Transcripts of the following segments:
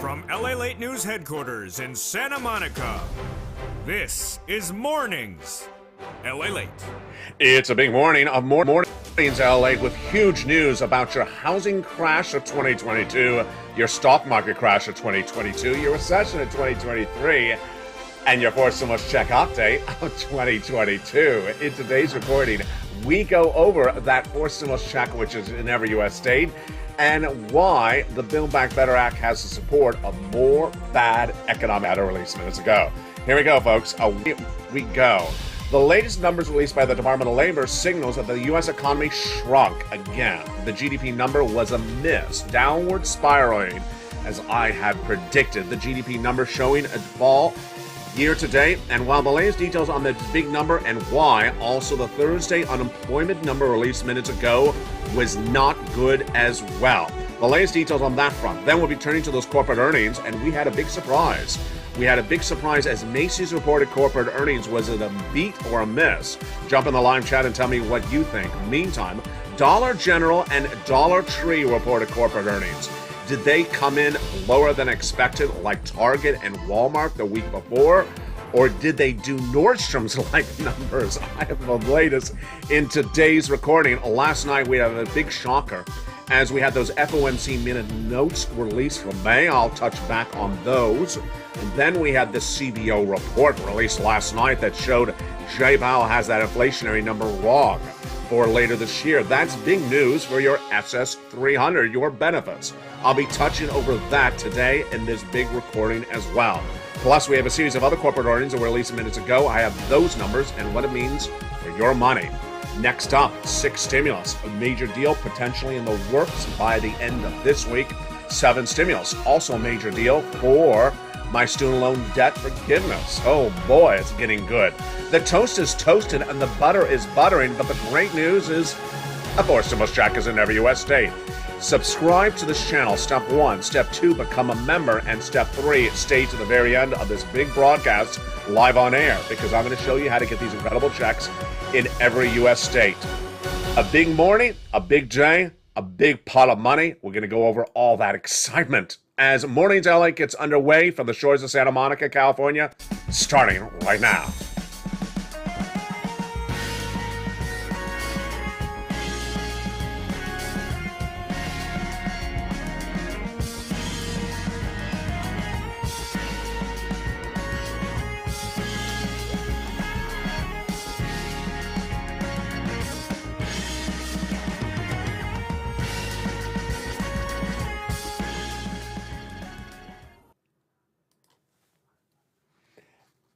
From LALATE News Headquarters in Santa Monica, this is Mornings LALATE. It's a big morning of Mornings LALATE with huge news about your housing crash of 2022, your stock market crash of 2022, your recession of 2023, and your forced stimulus check update of 2022. In today's recording, we go over that forced stimulus check, which is in every U.S. state, and why the Build Back Better Act has the support of more bad economic data released minutes ago. Here we go, folks. We go. The latest numbers released by the Department of Labor signals that the U.S. economy shrunk again. The GDP number was a miss, downward spiraling, as I had predicted. The GDP number showing a fall year to date, and while the latest details on this big number and why, also the Thursday unemployment number released minutes ago was not good as well. The latest details on that front. Then we'll be turning to those corporate earnings, and we had a big surprise. We had a big surprise as Macy's reported corporate earnings. Was it a beat or a miss? Jump in the live chat and tell me what you think. Meantime, Dollar General and Dollar Tree reported corporate earnings. Did they come in lower than expected, like Target and Walmart the week before? Or did they do Nordstrom's-like numbers? I have the latest in today's recording. Last night we had a big shocker as we had those FOMC minute notes released from May. I'll touch back on those. And then we had the CBO report released last night that showed Jay Powell has that inflationary number wrong for later this year. That's big news for your SS300, your benefits. I'll be touching over that today in this big recording as well. Plus, we have a series of other corporate earnings that were released minutes ago. I have those numbers and what it means for your money. Next up, 6 stimulus, a major deal potentially in the works by the end of this week. 7 stimulus, also a major deal for my student loan debt forgiveness. Oh boy, it's getting good. The toast is toasted and the butter is buttering, but the great news is a forced stimulus check is in every U.S. state. Subscribe to this channel, step 1. Step 2, become a member. And step 3, stay to the very end of this big broadcast live on air, because I'm going to show you how to get these incredible checks in every U.S. state. A big morning, a big day, a big pot of money. We're going to go over all that excitement as Mornings LA gets underway from the shores of Santa Monica, California, starting right now.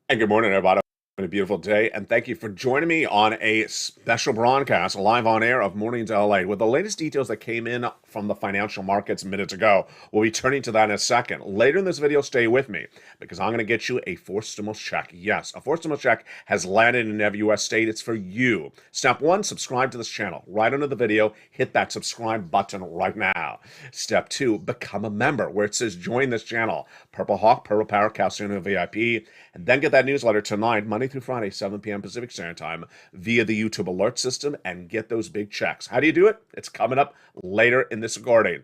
And good morning, everybody. A beautiful day, and thank you for joining me on a special broadcast live on air of Mornings LA with the latest details that came in from the financial markets minutes ago. We'll be turning to that in a second. Later in this video, stay with me because I'm going to get you a forced stimulus check. Yes, a forced stimulus check has landed in every U.S. state. It's for you. Step 1, subscribe to this channel. Right under the video, hit that subscribe button right now. Step 2, become a member where it says join this channel. Purple Hawk, Purple Power, Calcino VIP, and then get that newsletter tonight, Monday through Friday, 7 p.m. Pacific Standard Time, via the YouTube alert system, and get those big checks. How do you do it? It's coming up later in this recording.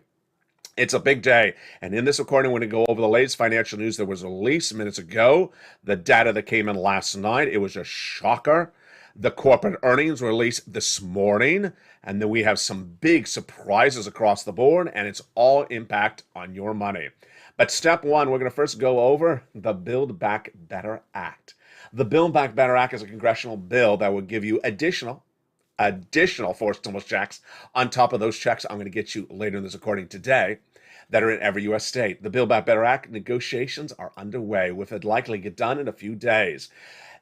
It's a big day, and in this recording, we're going to go over the latest financial news that was released minutes ago, the data that came in last night. It was a shocker. The corporate earnings were released this morning, and then we have some big surprises across the board, and it's all impact on your money. But step 1, we're going to first go over the Build Back Better Act. The Build Back Better Act is a congressional bill that will give you additional forced stimulus checks on top of those checks I'm going to get you later in this recording today that are in every U.S. state. The Build Back Better Act negotiations are underway, with it likely get done in a few days.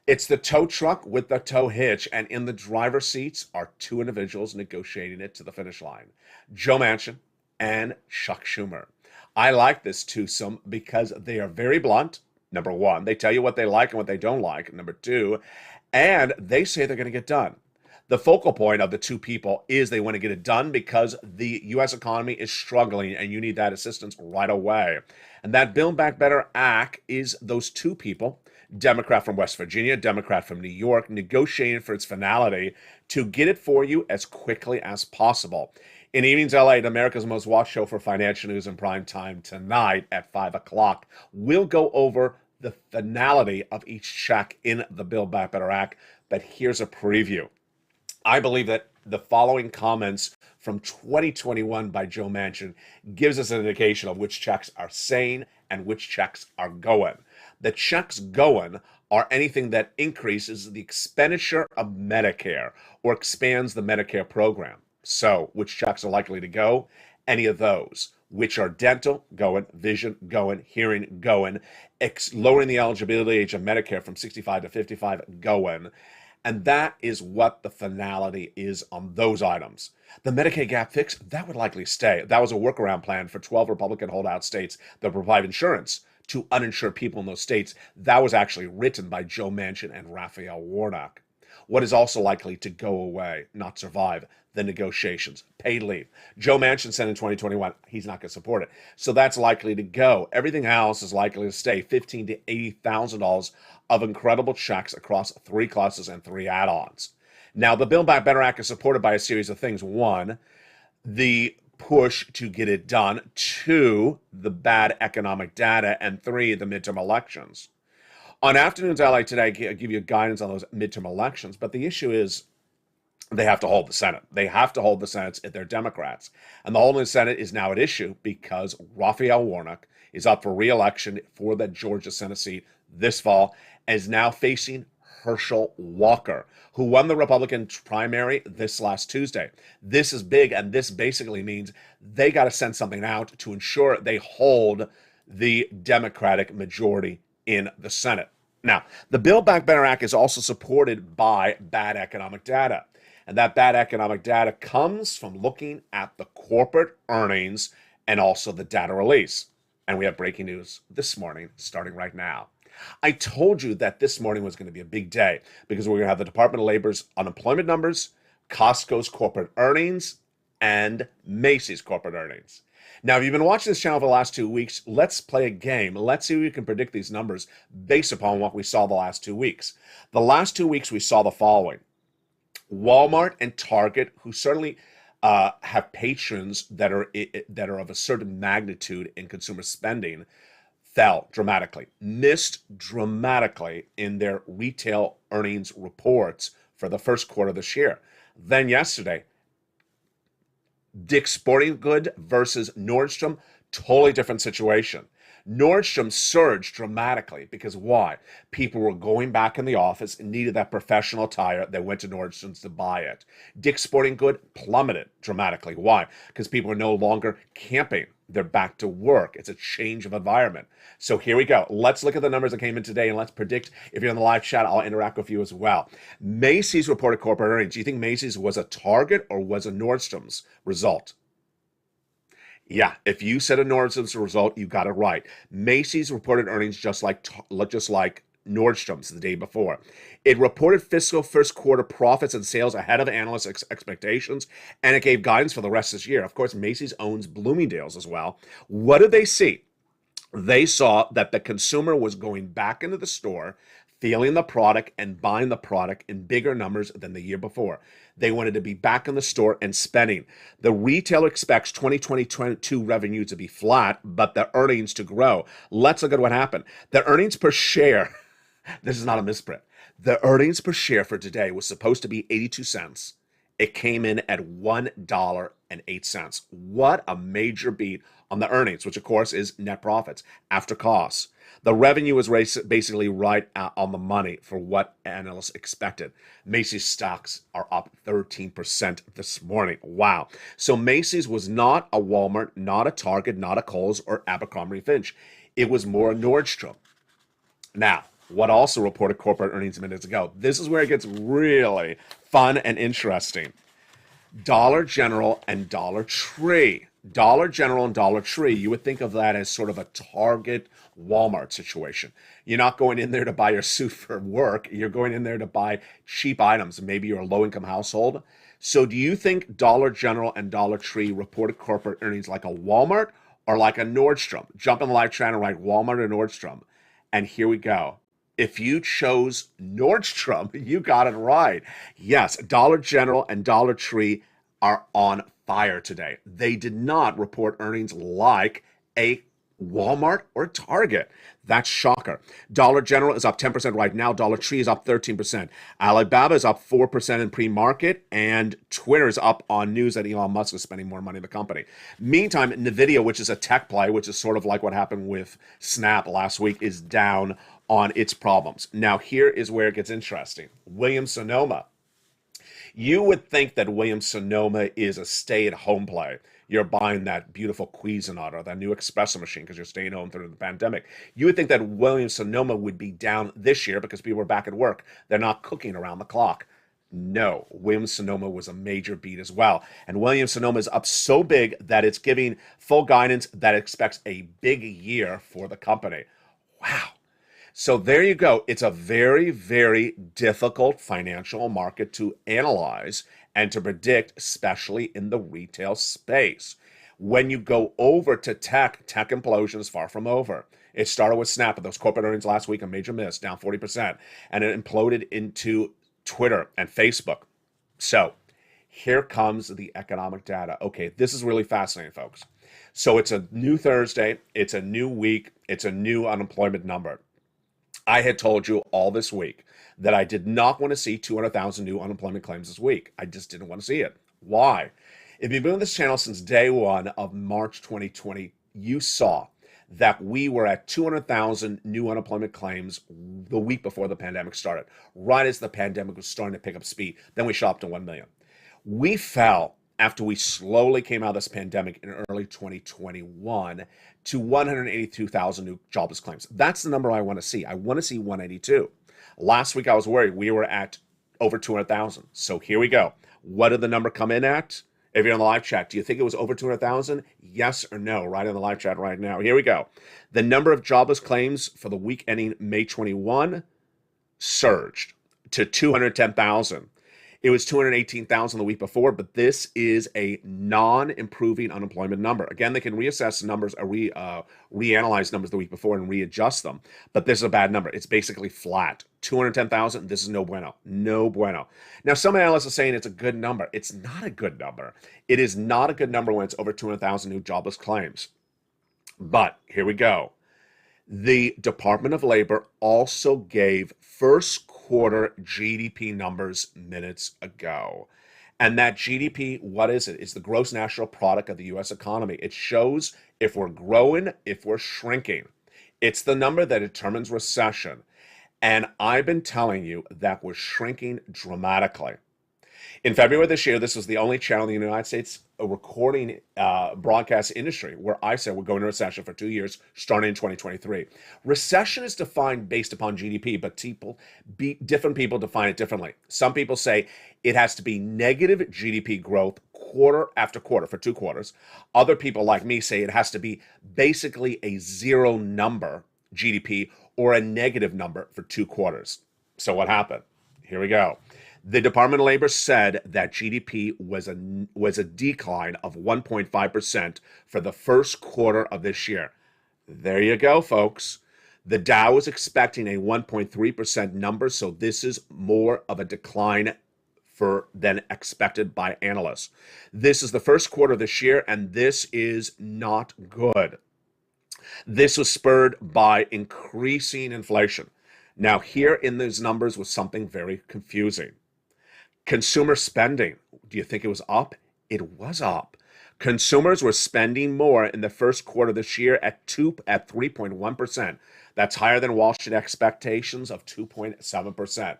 It's the tow truck with the tow hitch, and in the driver's seats are 2 individuals negotiating it to the finish line, Joe Manchin and Chuck Schumer. I like this twosome because they are very blunt. Number 1, they tell you what they like and what they don't like. Number 2, and they say they're going to get done. The focal point of the 2 people is they want to get it done because the U.S. economy is struggling and you need that assistance right away. And that Build Back Better Act is those 2 people, Democrat from West Virginia, Democrat from New York, negotiating for its finality to get it for you as quickly as possible. In Evenings LA, America's most watched show for financial news in prime time tonight at 5 o'clock, we'll go over the finality of each check in the Build Back Better Act. But here's a preview. I believe that the following comments from 2021 by Joe Manchin gives us an indication of which checks are sane and which checks are going. The checks going are anything that increases the expenditure of Medicare or expands the Medicare program. So, which checks are likely to go? Any of those. Which are dental, going, vision, going, hearing, going, lowering the eligibility age of Medicare from 65 to 55, going. And that is what the finality is on those items. The Medicaid gap fix, that would likely stay. That was a workaround plan for 12 Republican holdout states that provide insurance to uninsured people in those states. That was actually written by Joe Manchin and Raphael Warnock. What is also likely to go away, not survive, the negotiations, paid leave. Joe Manchin said in 2021 he's not going to support it, so that's likely to go. Everything else is likely to stay. $15,000 to $80,000 of incredible checks across 3 classes and 3 add-ons. Now, the Build Back Better Act is supported by a series of things. 1, the push to get it done. 2, the bad economic data. And 3, the midterm elections. On Afternoons LA today, I give you guidance on those midterm elections, but the issue is they have to hold the Senate. They have to hold the Senate if they're Democrats. And the holding the Senate is now at issue because Raphael Warnock is up for re-election for that Georgia Senate seat this fall and is now facing Herschel Walker, who won the Republican primary this last Tuesday. This is big, and this basically means they got to send something out to ensure they hold the Democratic majority in the Senate. Now, the Build Back Better Act is also supported by bad economic data. And that bad economic data comes from looking at the corporate earnings and also the data release. And we have breaking news this morning, starting right now. I told you that this morning was going to be a big day because we're going to have the Department of Labor's unemployment numbers, Costco's corporate earnings, and Macy's corporate earnings. Now, if you've been watching this channel for the last 2 weeks, let's play a game. Let's see if we can predict these numbers based upon what we saw the last 2 weeks. The last 2 weeks, we saw the following. Walmart and Target, who certainly have patrons that are of a certain magnitude in consumer spending, fell dramatically, missed dramatically in their retail earnings reports for the first quarter of this year. Then yesterday, Dick's Sporting Goods versus Nordstrom, totally different situation. Nordstrom surged dramatically because why? People were going back in the office and needed that professional attire. They went to Nordstrom's to buy it. Dick's Sporting Goods plummeted dramatically. Why? Because people are no longer camping. They're back to work. It's a change of environment. So here we go. Let's look at the numbers that came in today and let's predict. If you're in the live chat, I'll interact with you as well. Macy's reported corporate earnings. Do you think Macy's was a Target or was a Nordstrom's result? Yeah, if you said a Nordstrom's result, you got it right. Macy's reported earnings just like Nordstrom's the day before. It reported fiscal first quarter profits and sales ahead of analysts' expectations, and it gave guidance for the rest of this year. Of course, Macy's owns Bloomingdale's as well. What did they see? They saw that the consumer was going back into the store, feeling the product and buying the product in bigger numbers than the year before. They wanted to be back in the store and spending. The retailer expects 2022 revenue to be flat, but the earnings to grow. Let's look at what happened. The earnings per share, this is not a misprint. The earnings per share for today was supposed to be 82 cents. It came in at $1.08. What a major beat on the earnings, which of course is net profits after costs. The revenue was basically right on the money for what analysts expected. Macy's stocks are up 13% this morning. Wow. So Macy's was not a Walmart, not a Target, not a Kohl's or Abercrombie & Fitch. It was more a Nordstrom. Now, what also reported corporate earnings minutes ago? This is where it gets really fun and interesting. Dollar General and Dollar Tree. Dollar General and Dollar Tree, you would think of that as sort of a Target Walmart situation. You're not going in there to buy your suit for work. You're going in there to buy cheap items. Maybe you're a low-income household. So do you think Dollar General and Dollar Tree reported corporate earnings like a Walmart or like a Nordstrom? Jump in the live chat and write Walmart or Nordstrom. And here we go. If you chose Nordstrom, you got it right. Yes, Dollar General and Dollar Tree are on fire today. They did not report earnings like a Walmart or Target. That's shocker. Dollar General is up 10% right now. Dollar Tree is up 13%. Alibaba is up 4% in pre-market, and Twitter is up on news that Elon Musk is spending more money in the company. Meantime, Nvidia, which is a tech play, which is sort of like what happened with Snap last week, is down on its problems. Now, here is where it gets interesting. Williams-Sonoma. You would think that Williams-Sonoma is a stay-at-home play. You're buying that beautiful Cuisinart or that new espresso machine because you're staying home through the pandemic. You would think that Williams-Sonoma would be down this year because people are back at work. They're not cooking around the clock. No, Williams-Sonoma was a major beat as well. And Williams-Sonoma is up so big that it's giving full guidance that it expects a big year for the company. Wow. So there you go. It's a very, very difficult financial market to analyze and to predict, especially in the retail space. When you go over to tech implosion is far from over. It started with Snap, but those corporate earnings last week, a major miss, down 40%, and it imploded into Twitter and Facebook. So here comes the economic data. Okay, this is really fascinating, folks. So it's a new Thursday, it's a new week, it's a new unemployment number. I had told you all this week that I did not want to see 200,000 new unemployment claims this week. I just didn't want to see it. Why? If you've been on this channel since day one of March 2020, you saw that we were at 200,000 new unemployment claims the week before the pandemic started, right as the pandemic was starting to pick up speed. Then we shot up to 1 million. We fell after we slowly came out of this pandemic in early 2021 to 182,000 new jobless claims. That's the number I want to see. I want to see 182. Last week I was worried. We were at over 200,000. So here we go. What did the number come in at? If you're on the live chat, do you think it was over 200,000? Yes or no? Right in the live chat right now. Here we go. The number of jobless claims for the week ending May 21 surged to 210,000. It was 218,000 the week before, but this is a non-improving unemployment number. Again, they can reassess numbers or reanalyze numbers the week before and readjust them, but this is a bad number. It's basically flat. 210,000, this is no bueno. No bueno. Now, some analysts are saying it's a good number. It's not a good number. It is not a good number when it's over 200,000 new jobless claims. But here we go. The Department of Labor also gave first quarter GDP numbers minutes ago. And that GDP, what is it? It's the gross national product of the U.S. economy. It shows if we're growing, if we're shrinking. It's the number that determines recession. And I've been telling you that we're shrinking dramatically. In February this year, this was the only channel in the United States recording broadcast industry where I said we're going into recession for 2 years, starting in 2023. Recession is defined based upon GDP, but different people define it differently. Some people say it has to be negative GDP growth quarter after quarter for 2 quarters. Other people like me say it has to be basically a zero number GDP or a negative number for 2 quarters. So what happened? Here we go. The Department of Labor said that GDP was a decline of 1.5% for the first quarter of this year. There you go, folks. The Dow is expecting a 1.3% number, so this is more of a decline than expected by analysts. This is the first quarter of this year, and this is not good. This was spurred by increasing inflation. Now, here in these numbers was something very confusing. Consumer spending, do you think it was up? It was up. Consumers were spending more in the first quarter this year at 3.1%. That's higher than Wall Street expectations of 2.7%.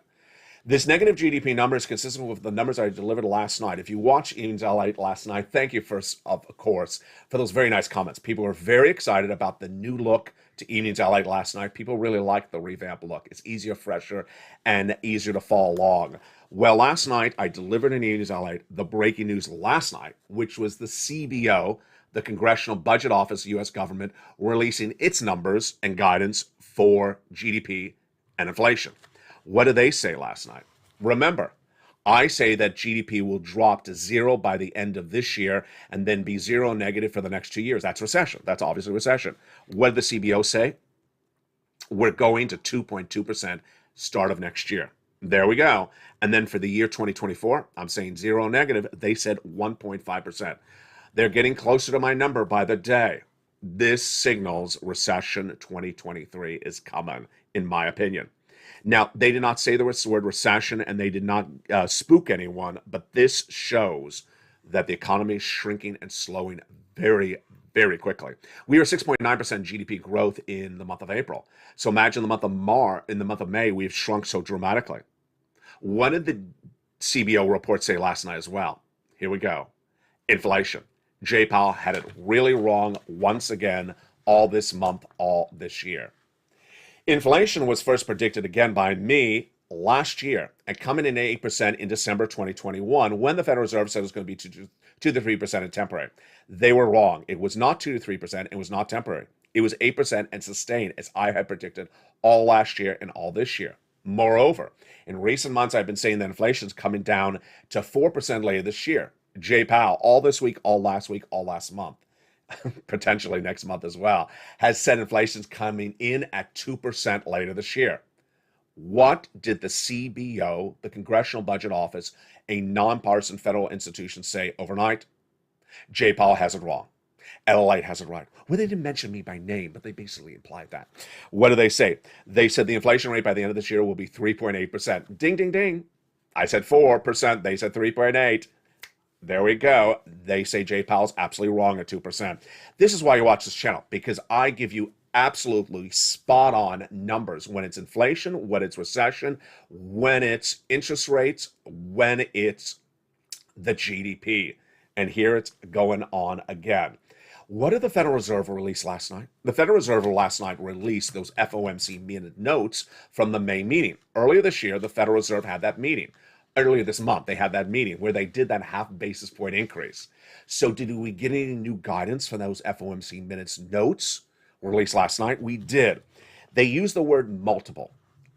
This negative GDP number is consistent with the numbers I delivered last night. If you watched Evenings LALATE last night, thank you of course, for those very nice comments. People were very excited about the new look to Evenings LALATE last night. People really liked the revamped look. It's easier, fresher, and easier to follow along. Well, last night I delivered in Evenings LALATE the breaking news last night, which was the CBO, the Congressional Budget Office, U.S. government, releasing its numbers and guidance for GDP and inflation. What did they say last night? Remember, I say that GDP will drop to 0 by the end of this year and then be 0 negative for the next 2 years. That's recession. That's obviously recession. What did the CBO say? We're going to 2.2% start of next year. There we go. And then for the year 2024, I'm saying zero negative. They said 1.5%. They're getting closer to my number by the day. This signals recession 2023 is coming, in my opinion. Now, they did not say the word recession and they did not spook anyone, but this shows that the economy is shrinking and slowing very, very quickly. We were 6.9% GDP growth in the month of April. So imagine in the month of May, we've shrunk so dramatically. What did the CBO report say last night as well? Here we go. Inflation. Jay Powell had it really wrong once again all this month, all this year. Inflation was first predicted again by me last year and coming in at 8% in December 2021 when the Federal Reserve said it was going to be 2 to 3% and temporary. They were wrong. It was not 2 to 3%. It was not temporary. It was 8% and sustained as I had predicted all last year and all this year. Moreover, in recent months, I've been saying that inflation is coming down to 4% later this year. Jay Powell, all this week, all last month, potentially next month as well, has said inflation's coming in at 2% later this year. What did the CBO, the Congressional Budget Office, a nonpartisan federal institution, say overnight? Jay Powell has it wrong. LALATE has it right. Well, they didn't mention me by name, but they basically implied that. What do they say? They said the inflation rate by the end of this year will be 3.8%. Ding, ding, ding. I said 4%. They said 3.8. There we go. They say Jay Powell's absolutely wrong at 2%. This is why you watch this channel, because I give you absolutely spot on numbers when it's inflation, when it's recession, when it's interest rates, when it's the GDP. And here it's going on again. What did the Federal Reserve release last night? The Federal Reserve last night released those FOMC minute notes from the May meeting. Earlier this year, the Federal Reserve had that meeting. Earlier this month, they had that meeting where they did that half basis point increase. So did we get any new guidance from those FOMC minutes notes released last night? We did. They used the word multiple.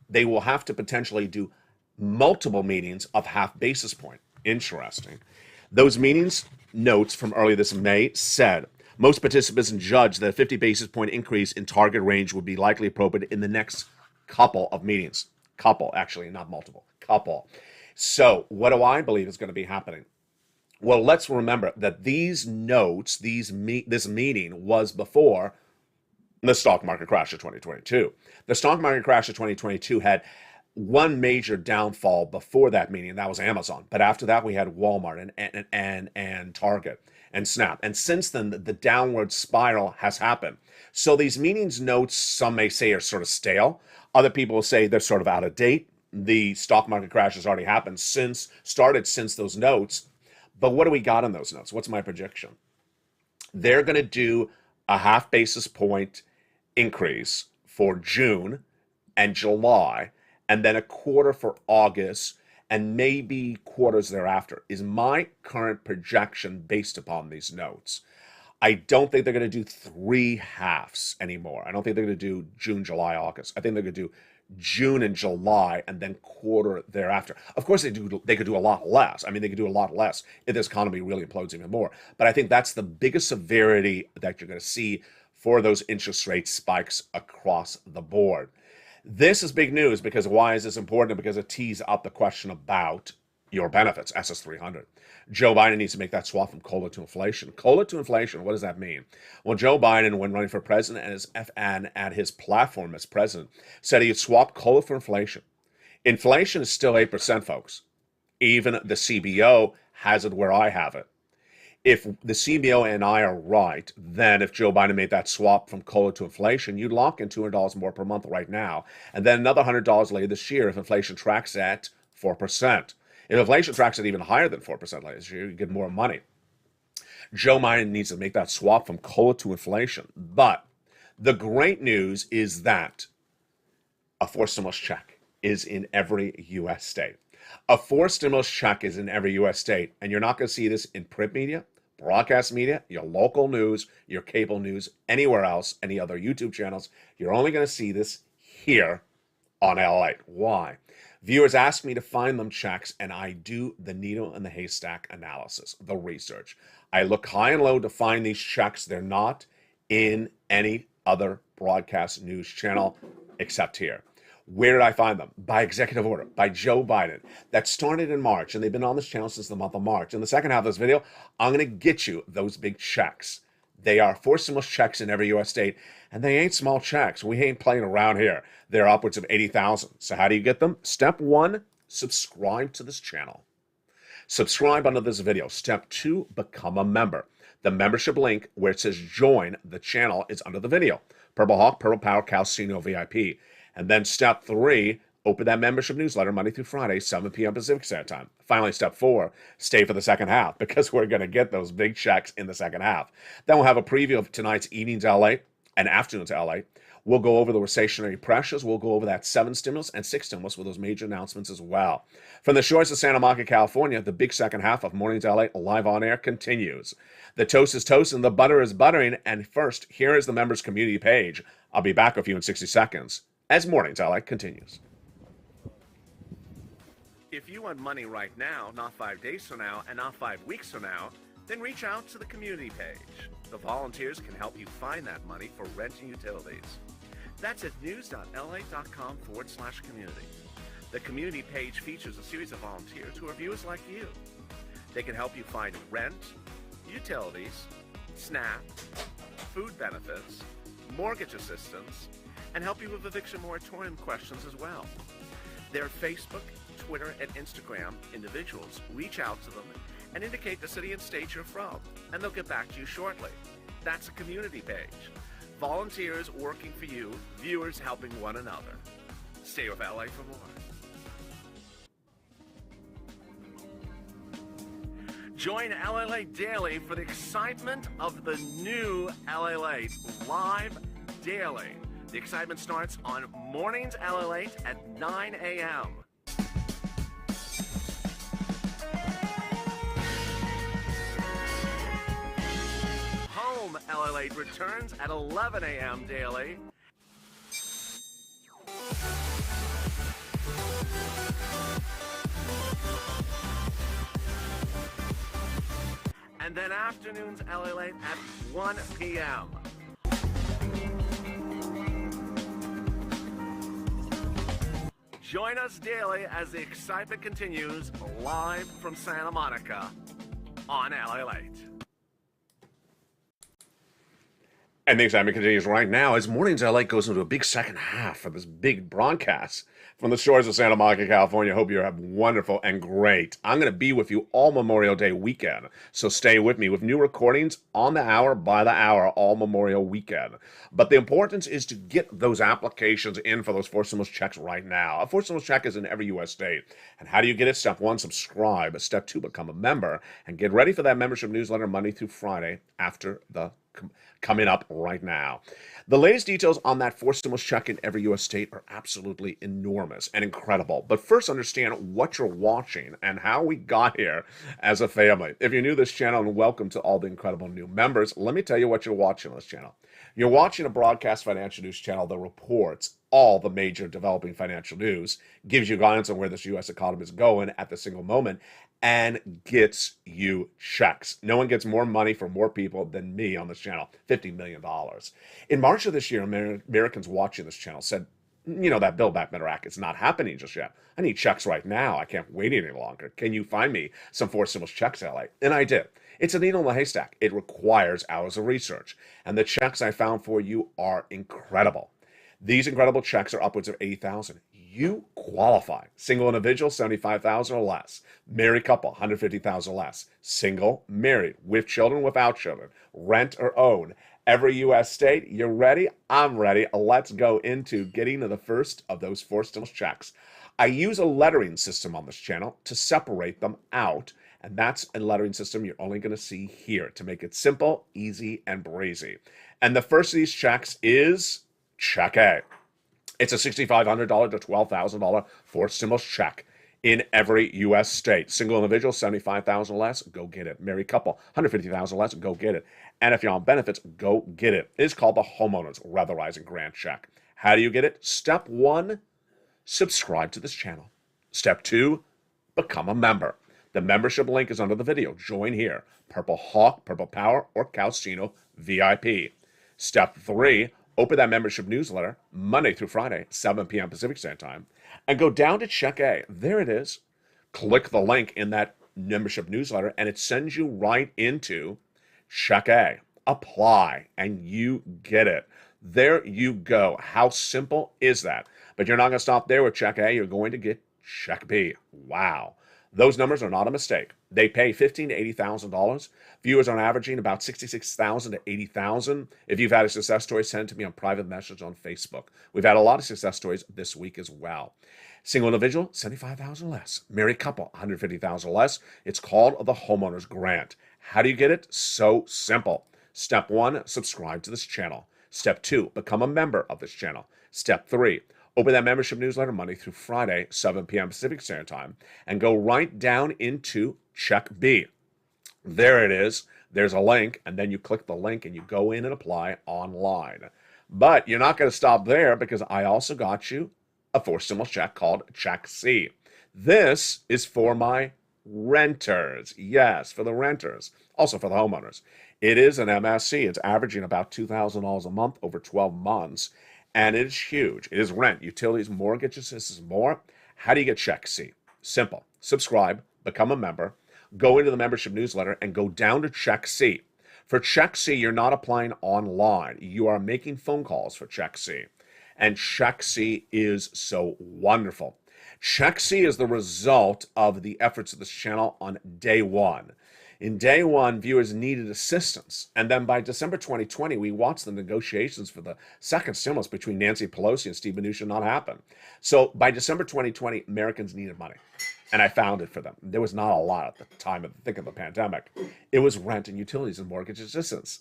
They will have to potentially do multiple meetings of half basis point. Interesting. Those meetings notes from earlier this May said, most participants judged that a 50 basis point increase in target range would be likely appropriate in the next couple of meetings. Couple, actually, not multiple. Couple. So what do I believe is going to be happening? Well, let's remember that these notes, this meeting was before the stock market crash of 2022. The stock market crash of 2022 had one major downfall before that meeting, and that was Amazon. But after that, we had Walmart and Target and Snap. And since then, the downward spiral has happened. So these meetings notes, some may say, are sort of stale. Other people will say they're sort of out of date. The stock market crash has already happened started since those notes. But what do we got in those notes? What's my projection? They're going to do a half basis point increase for June and July, and then a quarter for August, and maybe quarters thereafter, is my current projection based upon these notes. I don't think they're going to do 3 halves anymore. I don't think they're going to do June, July, August. I think they're going to do June and July and then quarter thereafter. Of course, they could do a lot less. I mean, they could do a lot less if this economy really implodes even more. But I think that's the biggest severity that you're going to see for those interest rate spikes across the board. This is big news because why is this important? Because it tees up the question about your benefits, SS300. Joe Biden needs to make that swap from COLA to inflation. COLA to inflation, what does that mean? Well, Joe Biden, when running for president and at his platform as president, said he'd swap COLA for inflation. Inflation is still 8%, folks. Even the CBO has it where I have it. If the CBO and I are right, then if Joe Biden made that swap from COLA to inflation, you'd lock in $200 more per month right now, and then another $100 later this year if inflation tracks at 4%. If inflation tracks at even higher than 4% later this year, you get more money. Joe Biden needs to make that swap from COLA to inflation. But the great news is that a forced stimulus check is in every U.S. state. A forced stimulus check is in every U.S. state, and you're not going to see this in print media, broadcast media, your local news, your cable news, anywhere else, any other YouTube channels. You're only going to see this here on LALATE. Why? Viewers ask me to find them checks, and I do the needle in the haystack analysis, the research. I look high and low to find these checks. They're not in any other broadcast news channel except here. Where did I find them? By executive order, by Joe Biden. That started in March, and they've been on this channel since the month of March. In the second half of this video, I'm going to get you those big checks. They are forced stimulus checks in every U.S. state, and they ain't small checks. We ain't playing around here. They're upwards of 80,000. So how do you get them? Step 1, subscribe to this channel. Subscribe under this video. Step 2, become a member. The membership link where it says join the channel is under the video. Purple Hawk, Purple Power, Calcino VIP. And then step 3, open that membership newsletter Monday through Friday, 7 p.m. Pacific Standard Time. Finally, step 4, stay for the second half because we're going to get those big checks in the second half. Then we'll have a preview of tonight's evening's LA and afternoon's LA. We'll go over the recessionary pressures. We'll go over that 7 stimulus and 6 stimulus with those major announcements as well. From the shores of Santa Monica, California, the big second half of Mornings LA live on air continues. The toast is toast and the butter is buttering. And first, here is the members community page. I'll be back with you in 60 seconds as Mornings LA continues. If you want money right now, not 5 days from now, and not 5 weeks from now, then reach out to the community page. The volunteers can help you find that money for rent and utilities. That's at news.la.com/community. The community page features a series of volunteers who are viewers like you. They can help you find rent, utilities, SNAP, food benefits, mortgage assistance, and help you with eviction moratorium questions as well. Their Facebook, Twitter, and Instagram individuals reach out to them and indicate the city and state you're from, and they'll get back to you shortly. That's a community page. Volunteers working for you, viewers helping one another. Stay with LA for more. Join LALATE Daily for the excitement of the new LALATE live daily. The excitement starts on Mornings LALATE at 9 a.m. Home LALATE returns at 11 a.m. daily. And then afternoons LALATE at 1 p.m. Join us daily as the excitement continues live from Santa Monica on LALATE. And the excitement continues right now as Mornings LA goes into a big second half for this big broadcast from the shores of Santa Monica, California. Hope you have wonderful and great. I'm going to be with you all Memorial Day weekend, so stay with me with new recordings on the hour, by the hour, all Memorial weekend. But the importance is to get those applications in for those forced stimulus checks right now. A forced stimulus check is in every U.S. state. And how do you get it? Step 1, subscribe. Step 2, become a member. And get ready for that membership newsletter Monday through Friday after the coming up right now. The latest details on that forced stimulus check in every U.S. state are absolutely enormous and incredible. But first, understand what you're watching and how we got here as a family. If you're new to this channel, and welcome to all the incredible new members, let me tell you what you're watching on this channel. You're watching a broadcast financial news channel that reports all the major developing financial news, gives you guidance on where this U.S. economy is going at the single moment, and gets you checks. No one gets more money for more people than me on this channel, $50 million. In March of this year, Americans watching this channel said, you know, that Build Back Better Act is not happening just yet. I need checks right now. I can't wait any longer. Can you find me some forced stimulus checks, LA? And I did. It's a needle in a haystack. It requires hours of research. And the checks I found for you are incredible. These incredible checks are upwards of 80,000. You qualify. Single individual, 75,000 or less. Married couple, 150,000 or less. Single, married, with children, without children, rent or own. Every U.S. state, you ready? I'm ready. Let's go into getting to the first of those forced stimulus checks. I use a lettering system on this channel to separate them out, and that's a lettering system you're only going to see here to make it simple, easy, and breezy. And the first of these checks is Check A. It's a $6,500 to $12,000 forced stimulus check in every U.S. state. Single individual, $75,000 or less, go get it. Married couple, $150,000 or less, go get it. And if you're on benefits, go get it. It's called the Homeowners Weatherizing Grant Check. How do you get it? Step 1, subscribe to this channel. Step 2, become a member. The membership link is under the video. Join here. Purple Hawk, Purple Power, or Calcino VIP. Step 3, open that membership newsletter Monday through Friday, 7 p.m. Pacific Standard Time, and go down to Check A. There it is. Click the link in that membership newsletter, and it sends you right into Check A. Apply, and you get it. There you go. How simple is that? But you're not going to stop there with Check A. You're going to get Check B. Wow. Those numbers are not a mistake. They pay $15,000 to $80,000. Viewers are averaging about 66,000 to 80,000. If you've had a success story, send it to me on private message on Facebook. We've had a lot of success stories this week as well. Single individual, 75,000 less. Married couple, 150,000 less. It's called the Homeowners Grant. How do you get it? So simple. Step 1, subscribe to this channel. Step 2, become a member of this channel. Step 3, open that membership newsletter Monday through Friday, 7 p.m. Pacific Standard Time, and go right down into Check B. There it is. There's a link, and then you click the link and you go in and apply online. But you're not going to stop there, because I also got you a 4-stimulus check called Check C. This is for my renters. Yes, for the renters. Also for the homeowners. It is an MSC. It's averaging about $2,000 a month over 12 months. And it is huge. It is rent, utilities, mortgages. This is more. How do you get Check C? Simple. Subscribe, become a member, go into the membership newsletter, and go down to Check C. For Check C, you're not applying online. You are making phone calls for Check C. And Check C is so wonderful. Check C is the result of the efforts of this channel on day one. In day one, viewers needed assistance. And then by December 2020, we watched the negotiations for the second stimulus between Nancy Pelosi and Steve Mnuchin not happen. So by December 2020, Americans needed money. And I found it for them. There was not a lot at the time of the thick of the pandemic. It was rent and utilities and mortgage assistance.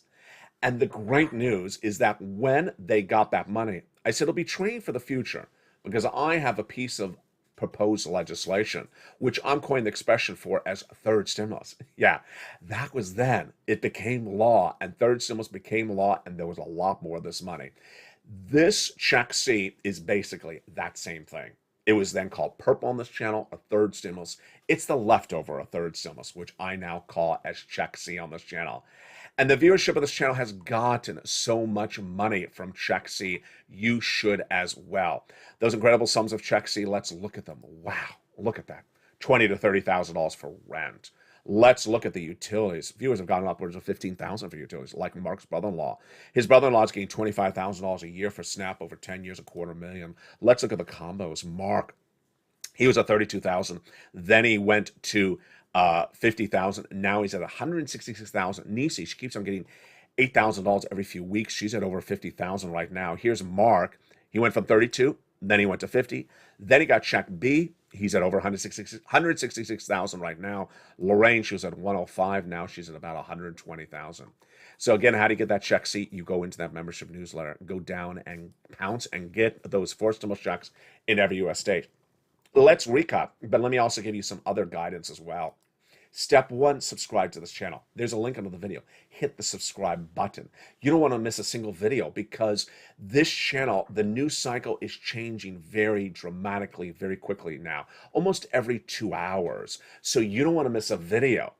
And the great news is that when they got that money, I said, it'll be training for the future, because I have a piece of proposed legislation, which I'm coining the expression for as third stimulus. Yeah, that was then. It became law, and third stimulus became law, and there was a lot more of this money. This Check C is basically that same thing. It was then called purple on this channel, a third stimulus. It's the leftover of third stimulus, which I now call as Check C on this channel. And the viewership of this channel has gotten so much money from Check C. You should as well. Those incredible sums of Check C, let's look at them. Wow, look at that. $20,000 to $30,000 for rent. Let's look at the utilities. Viewers have gotten upwards of $15,000 for utilities, like Mark's brother-in-law. His brother-in-law is getting $25,000 a year for SNAP over 10 years, $250,000. Let's look at the combos. Mark, he was at $32,000. Then he went to $50,000. Now he's at $166,000. Nisi, she keeps on getting $8,000 every few weeks. She's at over $50,000 right now. Here's Mark. He went from 32, then he went to 50. Then he got Check B. He's at over 166,000 right now. Lorraine, she was at 105. Now she's at about 120,000. So again, how do you get that Check C? You go into that membership newsletter, go down and pounce and get those 4 stimulus checks in every U.S. state. Let's recap, but let me also give you some other guidance as well. Step 1, subscribe to this channel. There's a link under the video. Hit the subscribe button. You don't want to miss a single video, because this channel, the news cycle is changing very dramatically, very quickly now, almost every 2 hours. So you don't want to miss a video.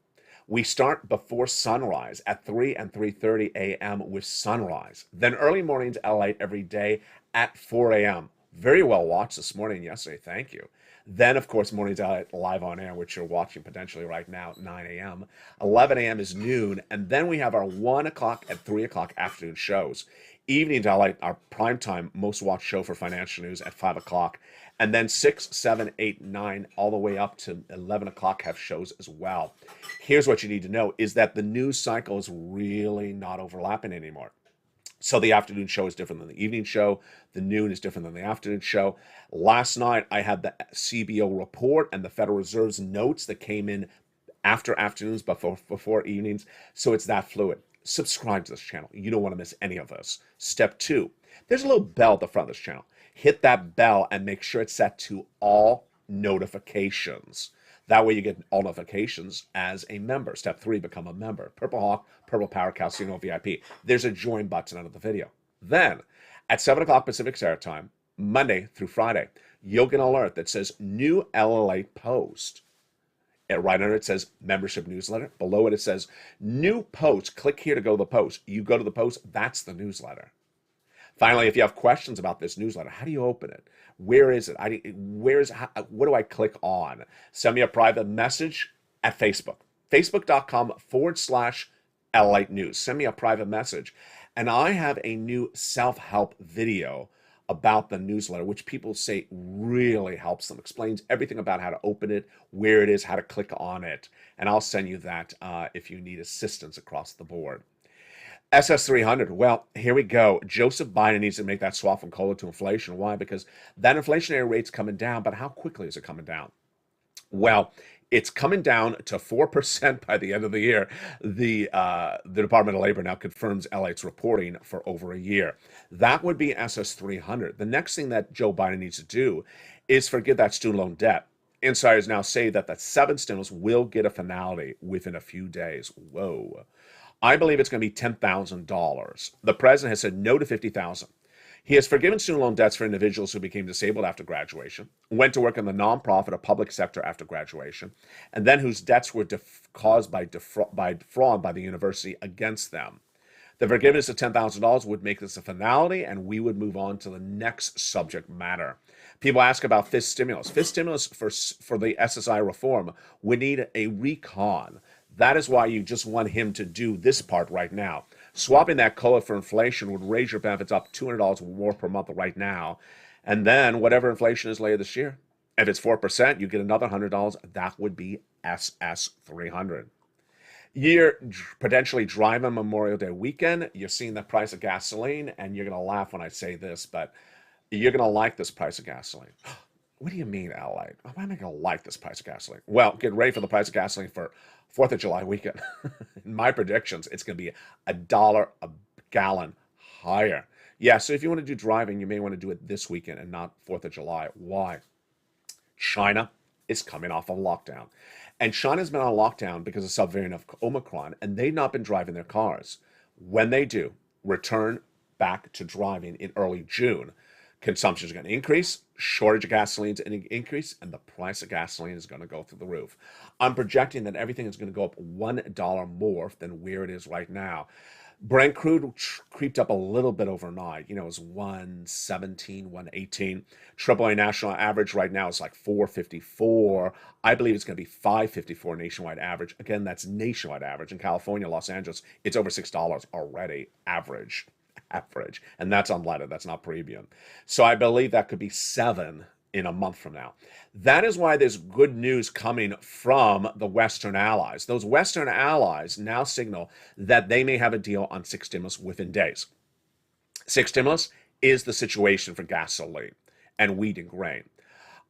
We start before sunrise at 3 and 3:30 a.m. with sunrise. Then early mornings LALATE every day at 4 a.m. Very well watched this morning and yesterday. Thank you. Then, of course, mornings LALATE live on air, which you're watching potentially right now at 9 a.m. 11 a.m. is noon. And then we have our 1 o'clock and 3 o'clock afternoon shows. Evening LALATE, our primetime most watched show for financial news at 5 o'clock. And then 6, 7, 8, 9, all the way up to 11 o'clock have shows as well. Here's what you need to know is that the news cycle is really not overlapping anymore. So the afternoon show is different than the evening show. The noon is different than the afternoon show. Last night, I had the CBO report and the Federal Reserve's notes that came in after afternoons, before evenings. So it's that fluid. Subscribe to this channel. You don't want to miss any of this. Step 2, there's a little bell at the front of this channel. Hit that bell and make sure it's set to all notifications. That way you get all notifications as a member. Step 3, become a member. Purple Hawk, Purple Power, Calcino VIP. There's a join button under the video. Then, at 7 o'clock Pacific Standard Time, Monday through Friday, you'll get an alert that says new LALATE post. And right under it says membership newsletter. Below it, it says new post. Click here to go to the post. You go to the post, that's the newsletter. Finally, if you have questions about this newsletter, how do you open it? Where is it? What do I click on? Send me a private message at Facebook, facebook.com/LALATE news. Send me a private message. And I have a new self-help video about the newsletter, which people say really helps them, explains everything about how to open it, where it is, how to click on it. And I'll send you that if you need assistance across the board. SS300, well, here we go. Joseph Biden needs to make that swap from COLA to inflation. Why? Because that inflationary rate's coming down, but how quickly is it coming down? Well, it's coming down to 4% by the end of the year. The Department of Labor now confirms LATE's reporting for over a year. That would be SS300. The next thing that Joe Biden needs to do is forgive that student loan debt. Insiders now say that the 7th stimulus will get a finality within a few days. Whoa. I believe it's going to be $10,000. The president has said no to $50,000. He has forgiven student loan debts for individuals who became disabled after graduation, went to work in the nonprofit or public sector after graduation, and then whose debts were caused by fraud by the university against them. The forgiveness of $10,000 would make this a finality, and we would move on to the next subject matter. People ask about fifth stimulus. Fifth stimulus for the SSI reform would need a recon. That is why you just want him to do this part right now. Swapping that COLA for inflation would raise your benefits up $200 more per month right now. And then whatever inflation is later this year, if it's 4%, you get another $100. That would be SS300. You're potentially driving Memorial Day weekend. You're seeing the price of gasoline, and you're going to laugh when I say this, but you're going to like this price of gasoline. What do you mean, LA? Why am I going to like this price of gasoline? Well, get ready for the price of gasoline for 4th of July weekend. In my predictions, it's going to be $1 a gallon higher. Yeah, so if you want to do driving, you may want to do it this weekend and not 4th of July. Why? China is coming off of lockdown. And China's been on lockdown because of subvariant of Omicron, and they've not been driving their cars. When they do return back to driving in early June, consumption is going to increase, shortage of gasoline is going to increase, and the price of gasoline is going to go through the roof. I'm projecting that everything is going to go up $1 more than where it is right now. Brent crude creeped up a little bit overnight. You know, it was 117, 118. AAA national average right now is like 454. I believe it's going to be 554 nationwide average. Again, that's nationwide average. In California, Los Angeles, it's over $6 already average. And that's unleaded. That's not premium. So I believe that could be 7 in a month from now. That is why there's good news coming from the Western allies. Those Western allies now signal that they may have a deal on 6 stimulus within days. 6 stimulus is the situation for gasoline and wheat and grain.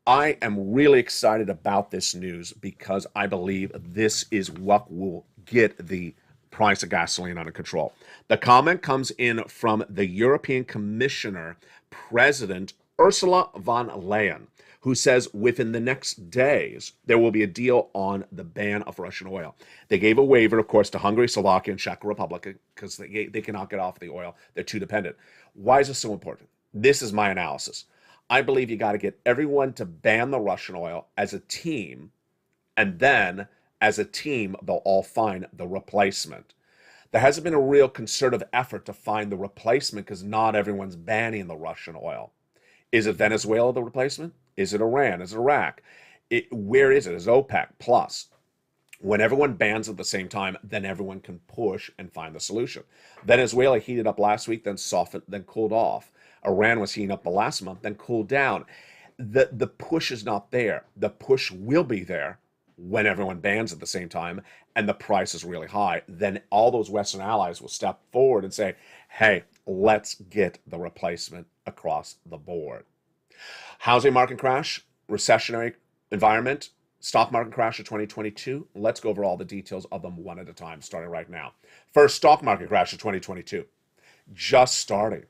I am really excited about this news because I believe this is what will get the price of gasoline under control. The comment comes in from the European Commissioner, President Ursula von der Leyen, who says within the next days, there will be a deal on the ban of Russian oil. They gave a waiver, of course, to Hungary, Slovakia, and Czech Republic because they cannot get off the oil. They're too dependent. Why is this so important? This is my analysis. I believe you got to get everyone to ban the Russian oil as a team, and then as a team, they'll all find the replacement. There hasn't been a real concerted effort to find the replacement because not everyone's banning the Russian oil. Is it Venezuela, the replacement? Is it Iran? Is it Iraq? Where is it? Is OPEC plus? When everyone bans at the same time, then everyone can push and find the solution. Venezuela heated up last week, then softened, then cooled off. Iran was heating up the last month, then cooled down. The push is not there. The push will be there when everyone bans at the same time and the price is really high. Then all those Western allies will step forward and say, hey, let's get the replacement across the board. Housing market crash, recessionary environment, stock market crash of 2022. Let's go over all the details of them one at a time, starting right now. First, stock market crash of 2022. Just starting.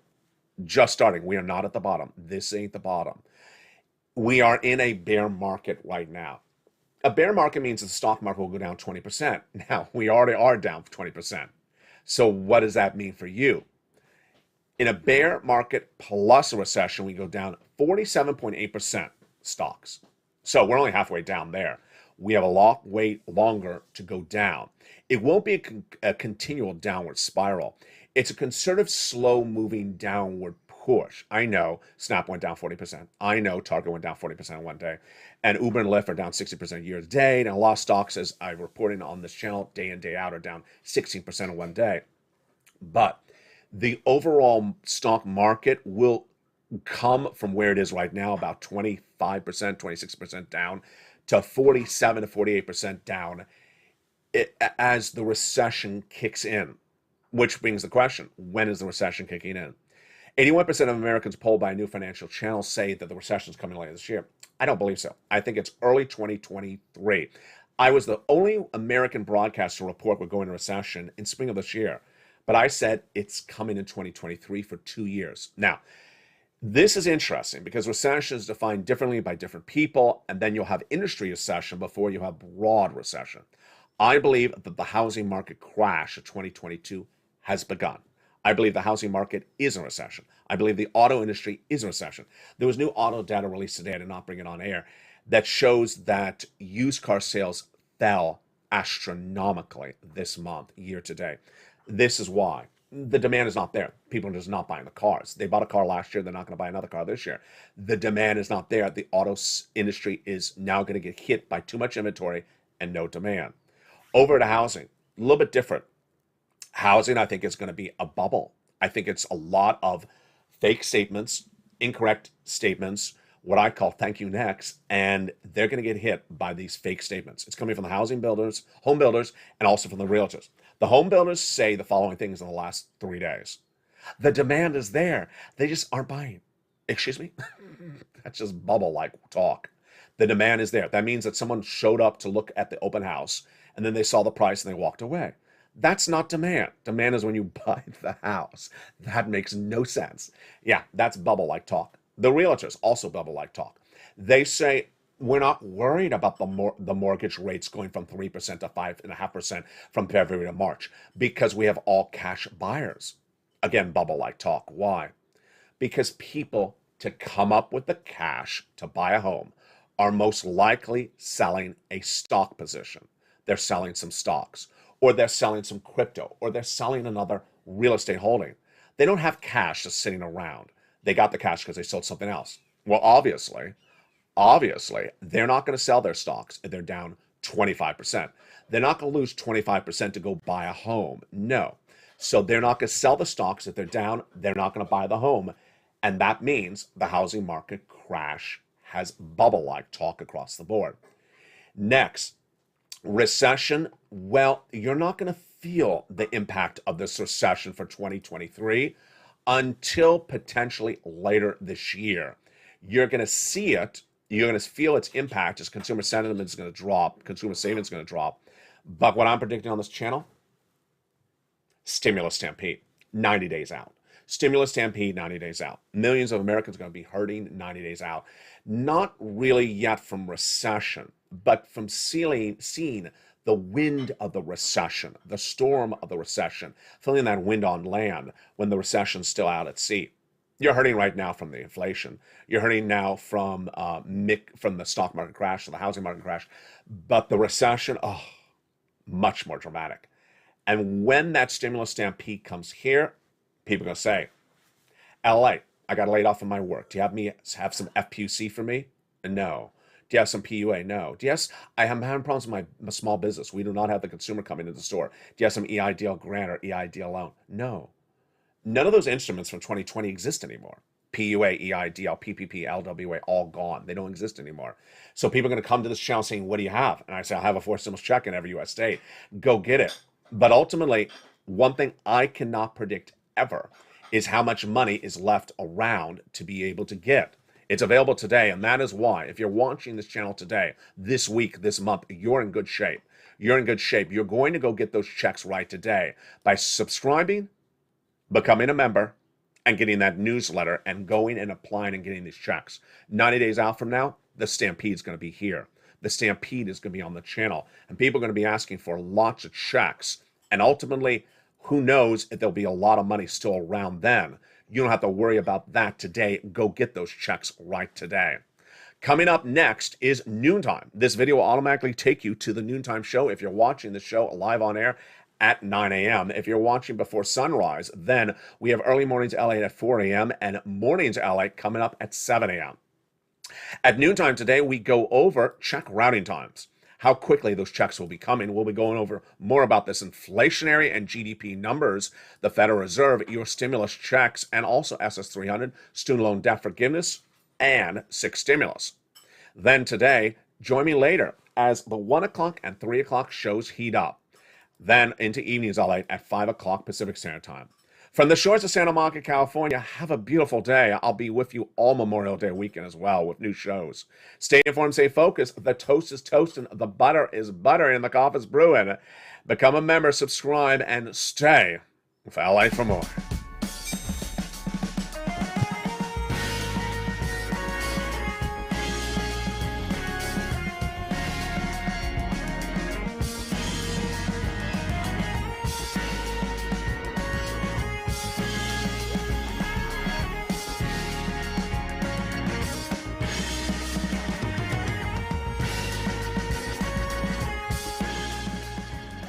We are not at the bottom. This ain't the bottom. We are in a bear market right now. A bear market means the stock market will go down 20%. Now, we already are down 20%. So what does that mean for you? In a bear market plus a recession, we go down 47.8% stocks. So we're only halfway down there. We have a long way longer to go down. It won't be a continual downward spiral. It's a conservative, slow-moving downward course, I know Snap went down 40%. I know Target went down 40% in one day. And Uber and Lyft are down 60% year to date. And a lot of stocks, as I reported on this channel, day in, day out, are down 16% in one day. But the overall stock market will come from where it is right now, about 25%, 26% down, to 47 to 48% down as the recession kicks in. Which brings the question, when is the recession kicking in? 81% of Americans polled by a new financial channel say that the recession is coming later this year. I don't believe so. I think it's early 2023. I was the only American broadcaster to report we're going into recession in spring of this year. But I said it's coming in 2023 for 2 years. Now, this is interesting because recession is defined differently by different people, and then you'll have industry recession before you have broad recession. I believe that the housing market crash of 2022 has begun. I believe the housing market is in recession. I believe the auto industry is in recession. There was new auto data released today, I did not bring it on air, that shows that used car sales fell astronomically this month, year to date. This is why. The demand is not there. People are just not buying the cars. They bought a car last year. They're not going to buy another car this year. The demand is not there. The auto industry is now going to get hit by too much inventory and no demand. Over to housing, a little bit different. Housing, I think, is going to be a bubble. I think it's a lot of fake statements, incorrect statements, what I call thank you next, and they're going to get hit by these fake statements. It's coming from the housing builders, home builders, and also from the realtors. The home builders say the following things in the last 3 days. The demand is there. They just aren't buying. Excuse me? That's just bubble-like talk. The demand is there. That means that someone showed up to look at the open house, and then they saw the price and they walked away. That's not demand. Demand is when you buy the house. That makes no sense. Yeah, that's bubble-like talk. The realtors, also bubble-like talk. They say, we're not worried about the mortgage rates going from 3% to 5.5% from February to March because we have all cash buyers. Again, bubble-like talk. Why? Because people to come up with the cash to buy a home are most likely selling a stock position. They're selling some stocks, or they're selling some crypto, or they're selling another real estate holding. They don't have cash just sitting around. They got the cash because they sold something else. Well, obviously, they're not going to sell their stocks if they're down 25%. They're not going to lose 25% to go buy a home. No. So they're not going to sell the stocks if they're down. They're not going to buy the home. And that means the housing market crash has bubble-like talk across the board. Next, recession. Well, you're not going to feel the impact of this recession for 2023 until potentially later this year. You're going to see it. You're going to feel its impact as consumer sentiment is going to drop, consumer savings is going to drop. But what I'm predicting on this channel, stimulus stampede, 90 days out. Stimulus stampede, 90 days out. Millions of Americans are going to be hurting 90 days out. Not really yet from recession, but from seeing the wind of the recession, the storm of the recession, feeling that wind on land when the recession's still out at sea. You're hurting right now from the inflation. You're hurting now from the stock market crash, the housing market crash. But the recession, much more dramatic. And when that stimulus stampede comes here, people are going to say, LA, I got laid off from my work. Do you have some FPUC for me? No. Do you have some PUA? No. Yes, I am having problems with my small business. We do not have the consumer coming to the store. Do you have some EIDL grant or EIDL loan? No. None of those instruments from 2020 exist anymore. PUA, EIDL, PPP, LWA, all gone. They don't exist anymore. So people are going to come to this channel saying, what do you have? And I say, I have a 4 stimulus check in every U.S. state. Go get it. But ultimately, one thing I cannot predict ever is how much money is left around to be able to get. It's available today, and that is why, if you're watching this channel today, this week, this month, you're in good shape. You're in good shape. You're going to go get those checks right today by subscribing, becoming a member, and getting that newsletter and going and applying and getting these checks. 90 days out from now, the stampede is going to be here. The stampede is going to be on the channel, and people are going to be asking for lots of checks. And ultimately, who knows if there'll be a lot of money still around then. You don't have to worry about that today. Go get those checks right today. Coming up next is Noontime. This video will automatically take you to the Noontime show if you're watching the show live on air at 9 a.m. If you're watching before sunrise, then we have early mornings LA at 4 a.m. and mornings LA coming up at 7 a.m. At noontime today, we go over check routing times. How quickly those checks will be coming. We'll be going over more about this inflationary and GDP numbers, the Federal Reserve, your stimulus checks, and also SS300, student loan debt forgiveness, and 6 stimulus. Then today, join me later as the 1 o'clock and 3 o'clock shows heat up. Then into evenings LA at 5 o'clock Pacific Standard Time. From the shores of Santa Monica, California, have a beautiful day. I'll be with you all Memorial Day weekend as well with new shows. Stay informed, stay focused. The toast is toasting, the butter is buttering, and the coffee's brewing. Become a member, subscribe, and stay with LA for more.